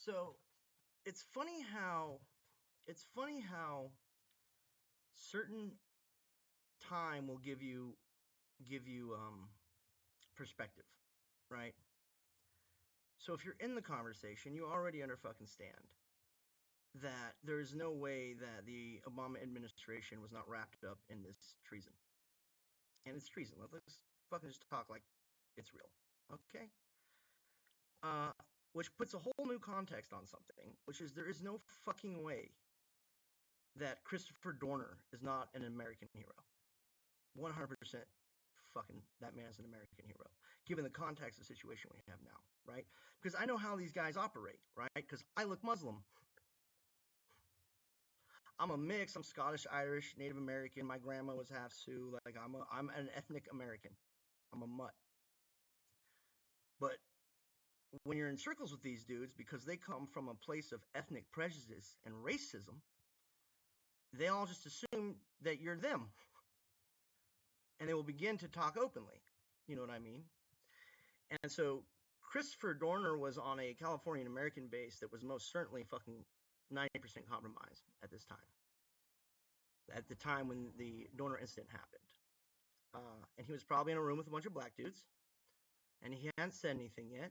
So it's funny how it's funny how certain time will give you perspective, right? So if you're in the conversation, you already under fucking stand that there's no way that the Obama administration was not wrapped up in this treason. And it's treason. Let's fucking just talk like it's real. Okay? Uh, which puts a whole new context on something, which is there is no fucking way that Christopher Dorner is not an American hero. 100% fucking that man's an American hero, given the context of the situation we have now, right? Because I know how these guys operate, right? Because I look Muslim. I'm a mix. I'm Scottish, Irish, Native American. My grandma was half Sioux. Like I'm an ethnic American. I'm a mutt. But when you're in circles with these dudes, because they come from a place of ethnic prejudice and racism, they all just assume that you're them. And they will begin to talk openly. You know what I mean? And so Christopher Dorner was on a Californian American base that was most certainly fucking 90% compromised at this time. At the time when the Dorner incident happened. And he was probably in a room with a bunch of black dudes. And he hadn't said anything yet.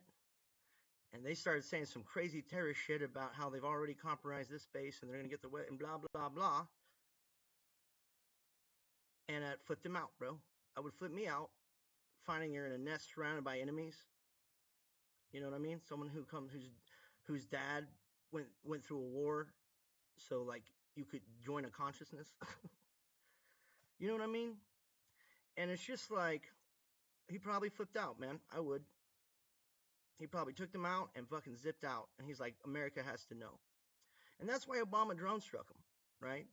And they started saying some crazy terrorist shit about how they've already compromised this base and they're going to get the wet and blah, blah, blah. And it flipped him out, bro. I would flip me out, finding you're in a nest surrounded by enemies. You know what I mean? Someone whose dad went through a war, so like you could join a consciousness. You know what I mean? And it's just like he probably flipped out, man. I would. He probably took them out and fucking zipped out. And he's like, America has to know. And that's why Obama drone struck him, right?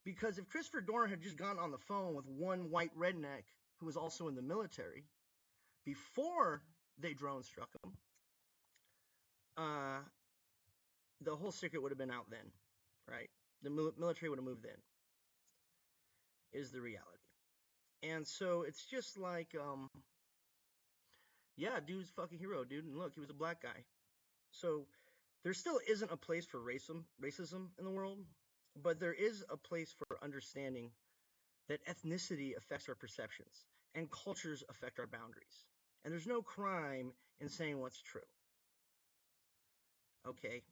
Because if Christopher Dorner had just gone on the phone with one white redneck who was also in the military before they drone struck him, the whole secret would have been out then, right? The military would have moved in, is the reality. And so it's just like, yeah, dude's a fucking hero, dude. And look, he was a black guy. So there still isn't a place for racism in the world, but there is a place for understanding that ethnicity affects our perceptions and cultures affect our boundaries. And there's no crime in saying what's true. Okay?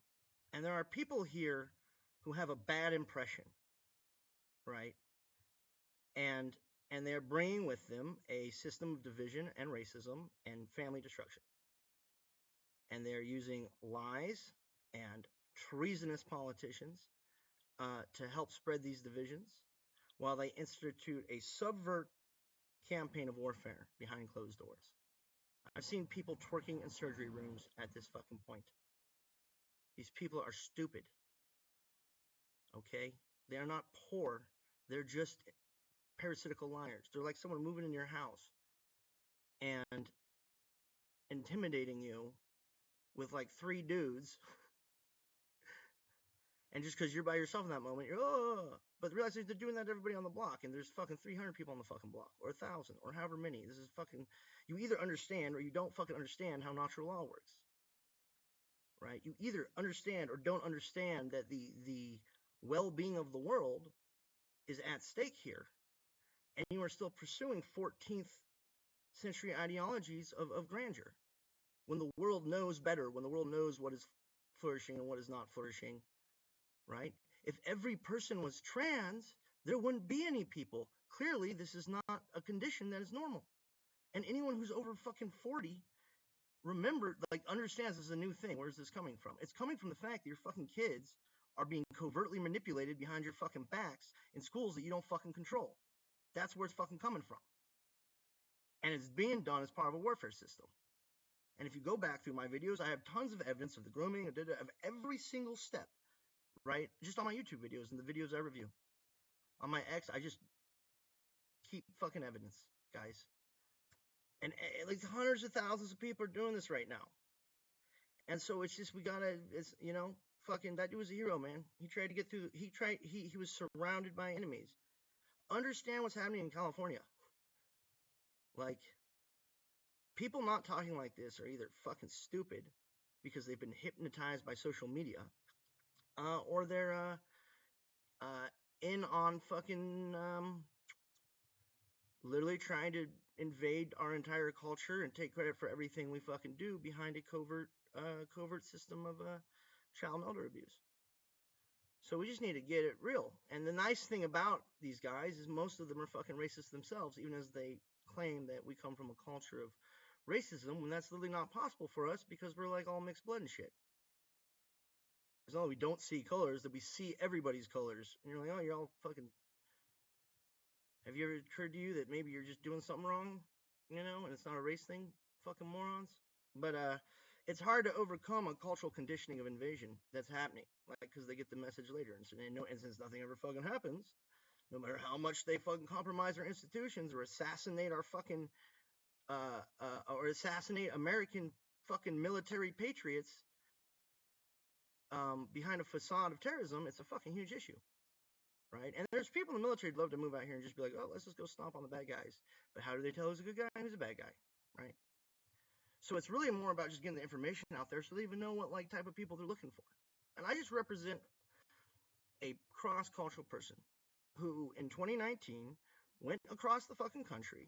And there are people here who have a bad impression, right? And they're bringing with them a system of division and racism and family destruction. And they're using lies and treasonous politicians to help spread these divisions while they institute a subvert campaign of warfare behind closed doors. I've seen people twerking in surgery rooms at this fucking point. These people are stupid. Okay? They are not poor. They're just parasitical liars. They're like someone moving in your house and intimidating you with like 3 dudes. And just because you're by yourself in that moment, you're, oh, but realize they're doing that to everybody on the block, and there's fucking 300 people on the fucking block, or 1,000, or however many. This is fucking, you either understand or you don't fucking understand how natural law works, right? You either understand or don't understand that the well-being of the world is at stake here, and you are still pursuing 14th century ideologies of grandeur, when the world knows better, when the world knows what is flourishing and what is not flourishing, right? If every person was trans, there wouldn't be any people. Clearly, this is not a condition that is normal. And anyone who's over fucking 40, remember, like, understands this is a new thing. Where's this coming from? It's coming from the fact that your fucking kids are being covertly manipulated behind your fucking backs in schools that you don't fucking control. That's where it's fucking coming from. And it's being done as part of a warfare system. And if you go back through my videos, I have tons of evidence of the grooming, of every single step, right? Just on my YouTube videos and the videos I review. On my X, I just keep fucking evidence, guys. And like hundreds of thousands of people are doing this right now. And so it's just, it's, you know, fucking, that dude was a hero, man. He tried to get through, he was surrounded by enemies. Understand what's happening in California. Like, people not talking like this are either fucking stupid because they've been hypnotized by social media, or they're in on fucking literally trying to invade our entire culture and take credit for everything we fucking do behind a covert system of child and elder abuse. So we just need to get it real. And the nice thing about these guys is most of them are fucking racist themselves, even as they claim that we come from a culture of racism, when that's literally not possible for us because we're like all mixed blood and shit. As long as we don't see colors, that we see everybody's colors. And you're like, oh, you're all fucking. Have you ever occurred to you that maybe you're just doing something wrong, you know, and it's not a race thing? Fucking morons. But it's hard to overcome a cultural conditioning of invasion that's happening, like, because they get the message later, and since nothing ever fucking happens, no matter how much they fucking compromise our institutions or assassinate our fucking or assassinate American fucking military patriots behind a facade of terrorism, it's a fucking huge issue, right? And there's people in the military who'd love to move out here and just be like, oh, let's just go stomp on the bad guys. But how do they tell who's a good guy and who's a bad guy, right? So it's really more about just getting the information out there so they even know what like type of people they're looking for. And I just represent a cross-cultural person who in 2019 went across the fucking country,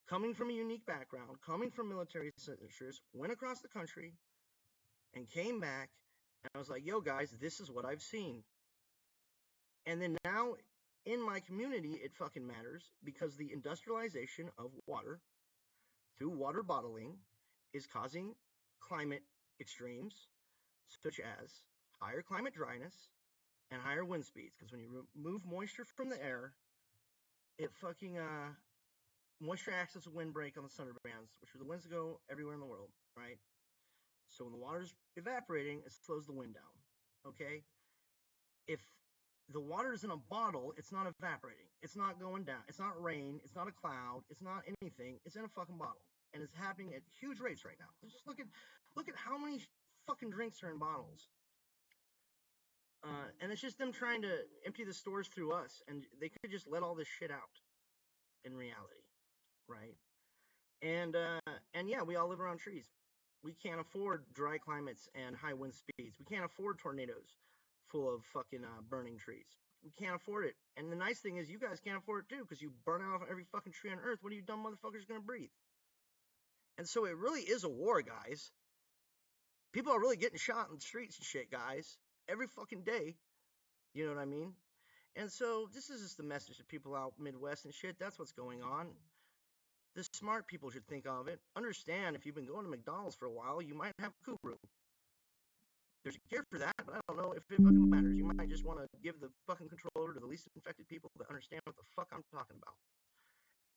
coming from a unique background, coming from military signatures, went across the country and came back, and I was like, yo guys, this is what I've seen. And then now in my community, it fucking matters because the industrialization of water through water bottling is causing climate extremes, such as higher climate dryness and higher wind speeds. Because when you remove moisture from the air, it fucking moisture acts as a windbreak on the thunder bands, which are the winds that go everywhere in the world, right? So when the water's evaporating, it slows the wind down. Okay? If the water is in a bottle, it's not evaporating. It's not going down. It's not rain. It's not a cloud. It's not anything. It's in a fucking bottle. And it's happening at huge rates right now. Just look at how many fucking drinks are in bottles. And it's just them trying to empty the stores through us, and they could just let all this shit out in reality, right? And yeah, we all live around trees. We can't afford dry climates and high wind speeds. We can't afford tornadoes full of fucking burning trees. We can't afford it. And the nice thing is you guys can't afford it too, because you burn out every fucking tree on earth. What are you dumb motherfuckers gonna breathe? And so it really is a war, guys. People are really getting shot in the streets and shit, guys. Every fucking day. You know what I mean? And so this is just the message to people out Midwest and shit. That's what's going on. The smart people should think of it. Understand, if you've been going to McDonald's for a while, you might have a Kuru. There's a cure for that, but I don't know if it fucking matters. You might just want to give the fucking controller to the least infected people that understand what the fuck I'm talking about.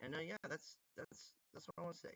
And yeah, that's what I want to say.